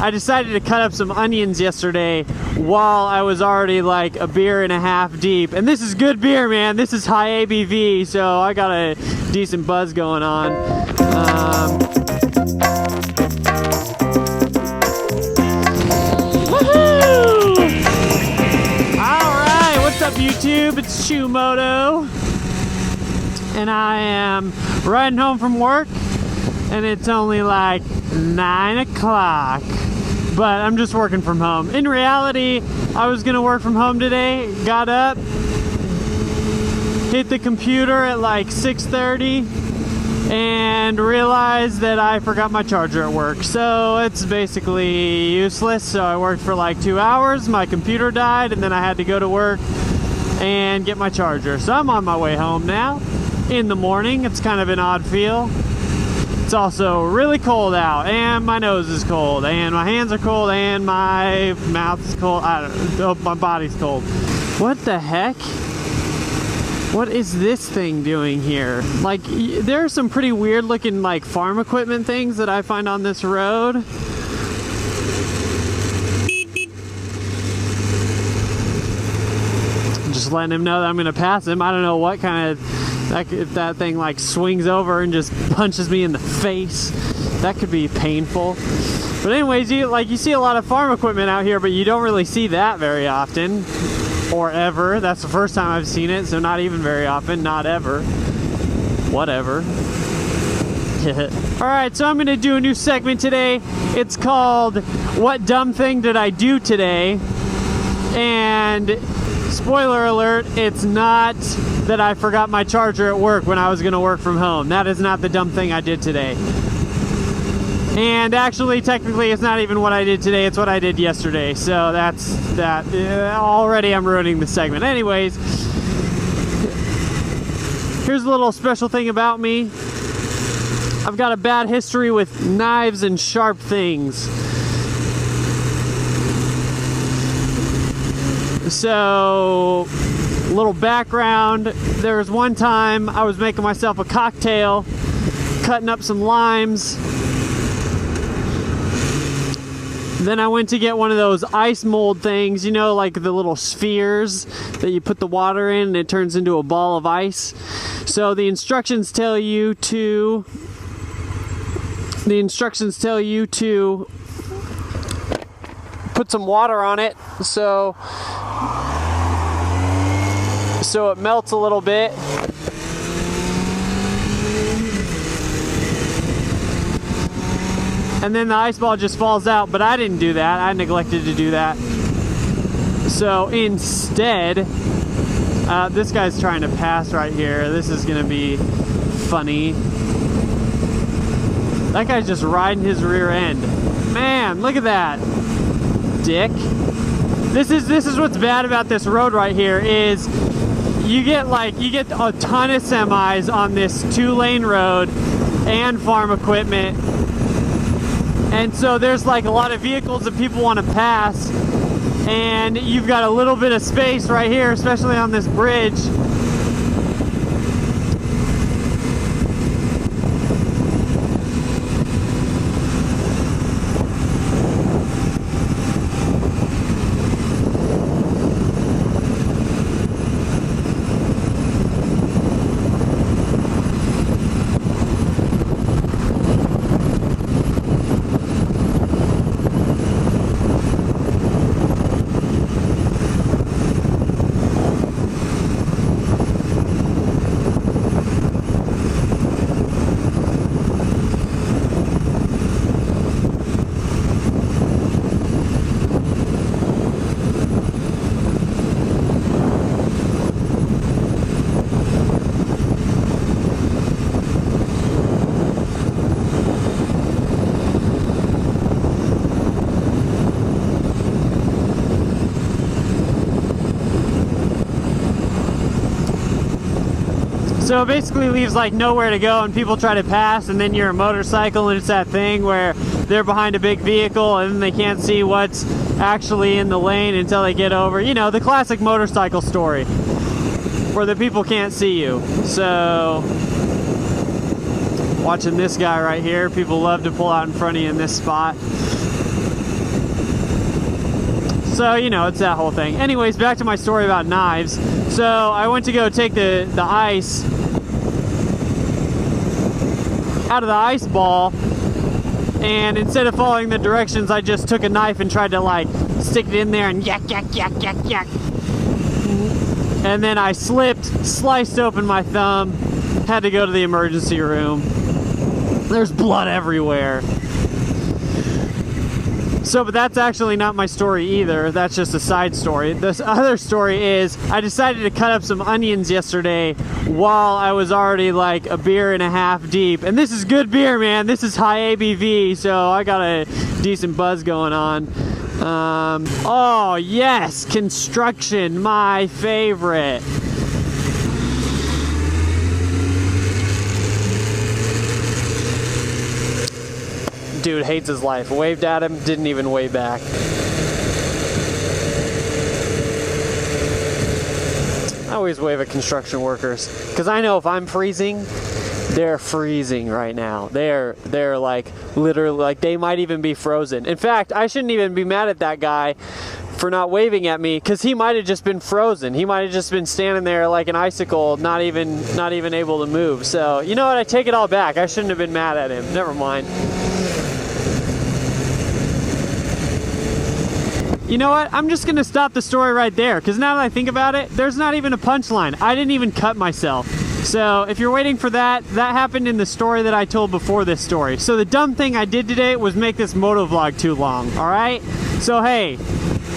I decided to cut up some onions yesterday while I was already like a beer and a half deep. And this is good beer, man. This is high ABV, so I got a decent buzz going on. Woohoo! Alright, what's up YouTube? It's Shoemoto. And I am riding home from work, and it's only like 9 o'clock. But I'm just working from home. In reality, I was gonna work from home today, got up, hit the computer at like 6:30, and realized that I forgot my charger at work. So it's basically useless. So I worked for like 2 hours, my computer died, and then I had to go to work and get my charger. So I'm on my way home now in the morning. It's kind of an odd feel. It's also really cold out, and my nose is cold, and my hands are cold, and my mouth is cold. I don't know, my body's cold. What the heck? What is this thing doing here? Like, there are some pretty weird looking like farm equipment things that I find on this road. Just letting him know that I'm gonna pass him. I don't know what kind of, if that thing like swings over and just punches me in the face, that could be painful. But anyways, you see a lot of farm equipment out here, but you don't really see that very often, or ever. That's the first time I've seen it, so not even very often, not ever. Whatever. Alright, so I'm gonna do a new segment today. It's called What Dumb Thing Did I Do Today? And spoiler alert, it's not that I forgot my charger at work when I was gonna work from home. That is not the dumb thing I did today. And actually, technically, it's not even what I did today, it's what I did yesterday. So that's that. Already I'm ruining the segment. Anyways, here's a little special thing about me. I've got a bad history with knives and sharp things. So, little background, there was one time I was making myself a cocktail, cutting up some limes. Then I went to get one of those ice mold things, you know, like the little spheres that you put the water in and it turns into a ball of ice. So the instructions tell you to put some water on it so it melts a little bit. And then the ice ball just falls out, but I didn't do that. I neglected to do that. So instead, this guy's trying to pass right here. This is gonna be funny. That guy's just riding his rear end. Man, look at that, dick. This is what's bad about this road right here is you get a ton of semis on this 2-lane road and farm equipment. And so there's like a lot of vehicles that people want to pass, and you've got a little bit of space right here, especially on this bridge. So it basically leaves like nowhere to go, and people try to pass, and then you're a motorcycle, and it's that thing where they're behind a big vehicle and then they can't see what's actually in the lane until they get over. You know, the classic motorcycle story where the people can't see you. So watching this guy right here, people love to pull out in front of you in this spot. So, you know, it's that whole thing. Anyways, back to my story about knives. So I went to go take the ice out of the ice ball, and instead of following the directions, I just took a knife and tried to like stick it in there and yak, yak, yak, yak, yak. And then I slipped, sliced open my thumb, had to go to the emergency room. There's blood everywhere. So, but that's actually not my story either. That's just a side story. This other story is I decided to cut up some onions yesterday while I was already like a beer and a half deep. And this is good beer, man. This is high ABV, so I got a decent buzz going on. Oh yes, construction, my favorite. Dude hates his life. Waved at him, didn't even wave back. I always wave at construction workers because I know if I'm freezing, they're freezing right now. They're like literally, like they might even be frozen. In fact, I shouldn't even be mad at that guy for not waving at me, because he might have just been frozen. He might have just been standing there like an icicle, not even able to move. So you know what? I take it all back. I shouldn't have been mad at him. Never mind. You know what? I'm just gonna stop the story right there, because now that I think about it, there's not even a punchline. I didn't even cut myself. So if you're waiting for that, that happened in the story that I told before this story. So the dumb thing I did today was make this moto vlog too long, all right? So hey,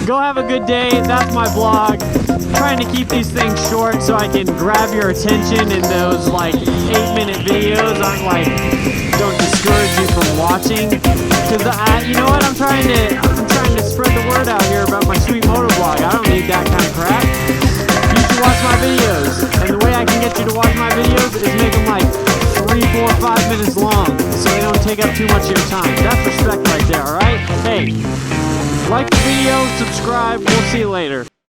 go have a good day. That's my vlog. Trying to keep these things short so I can grab your attention in those like 8-minute videos. I'm like, don't discourage you from watching, because you know what? I'm trying to spread the word out here about my sweet motor vlog. I don't need that kind of crap. You should watch my videos, and the way I can get you to watch my videos is make them like 3, 4, 5 minutes long, so they don't take up too much of your time. That's respect right there, all right? Hey, like the video, subscribe. We'll see you later.